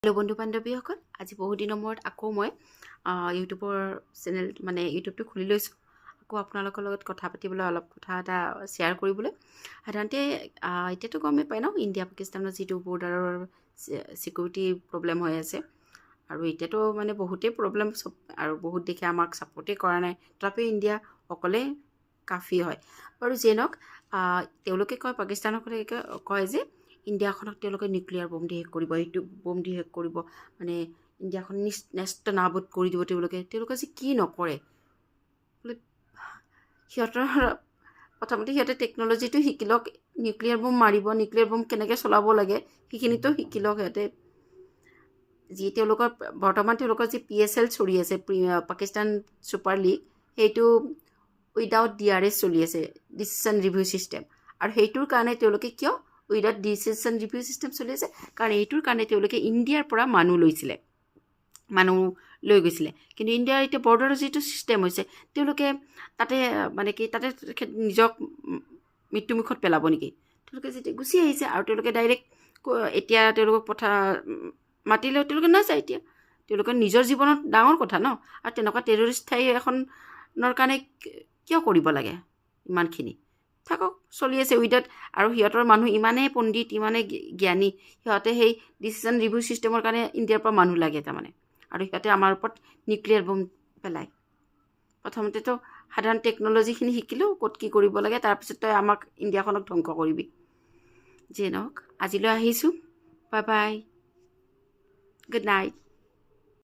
Hello' বন্ধু বান্ধৱীসকল, আজি বহু দিনৰ মূৰত আকৌ মই ইউটিউবৰ চেনেল ইউটিউবটো খুলি লৈছোঁ। আকৌ আপোনালোকৰ লগত কথা পাতিবলৈ, অলপ কথা এটা শ্বেয়াৰ কৰিবলৈ। সাধাৰণতে এতিয়াতো গমেই পায় ন, ইণ্ডিয়া পাকিস্তানৰ যিটো বৰ্ডাৰৰ ছিকিউৰিটি প্ৰব্লেম হৈ আছে। আৰু এতিয়াতো বহুতেই প্ৰব্লেম চব, আৰু বহুত দেশে আমাক ছাপোৰ্টেই কৰা নাই। তথাপিও ইণ্ডিয়া অকলে কাফি হয়। বাৰু যিয়ে নহওক, তেওঁলোকে কয়, পাকিস্তানসকলে কয় যে ইণ্ডিয়াখনক তেওঁলোকে নিউক্লিয়াৰ বম দি শেষ কৰিব, এইটো বম দি শেষ কৰিব, ইণ্ডিয়াখন নেষ্ট নাবুদ কৰি দিব। তেওঁলোকে যে কি নকৰে বোলে। সিহঁতৰ প্ৰথমতে সিহঁতে টেকন'লজিটো শিকি লওক, নিউক্লিয়াৰ বম মাৰিব, নিউক্লিয়াৰ বম কেনেকৈ চলাব লাগে সেইখিনিতো শিকি লওক সিহঁতে। বৰ্তমান তেওঁলোকৰ যি PSL চলি আছে, পাকিস্তান ছুপাৰ লীগ, সেইটো উইদাউট DRS চলি আছে, ডিচিশ্যন ৰিভিউ ছিষ্টেম। আৰু সেইটোৰ কাৰণে তেওঁলোকে কিয় উইদাউট ডিচিশ্যন ৰিভিউ ছিষ্টেম চলি আছে? কাৰণ এইটোৰ কাৰণে তেওঁলোকে ইণ্ডিয়াৰ পৰা মানুহ লৈ গৈছিলে। কিন্তু ইণ্ডিয়াৰ এতিয়া বৰ্ডাৰৰ যিটো ছিষ্টেম হৈছে, তেওঁলোকে তাতে তাতে নিজক মৃত্যুমুখত পেলাব নেকি? তেওঁলোকে যেতিয়া গুচি আহিছে, আৰু তেওঁলোকে ডাইৰেক্ট এতিয়া তেওঁলোকক মাতিলেও তেওঁলোকে নাযায়। এতিয়া তেওঁলোকৰ নিজৰ জীৱনত ডাঙৰ কথা ন। আৰু তেনেকুৱা টেৰৰিষ্ট ঠাই এখনৰ কাৰণে কিয় কৰিব লাগে ইমানখিনি? থাকক, চলি আছে উইদাউট। আৰু সিহঁতৰ মানুহ ইমানেই পণ্ডিত, ইমানেই জ্ঞানী, সিহঁতে সেই ডিচিশ্যন ৰিভিউ ছিষ্টেমৰ কাৰণে ইণ্ডিয়াৰ পৰা মানুহ লাগে আৰু সিহঁতে আমাৰ ওপৰত নিউক্লিয়াৰ বম পেলায়। প্ৰথমতেতো সাধাৰণ টেকন'লজিখিনি শিকিলেও ক'ত কি কৰিব লাগে, তাৰপিছত তই আমাক ইণ্ডিয়াখনক ধ্বংস কৰিবি। যিয়ে নহওক, আজিলৈ আহিছোঁ। Bye bye, good night.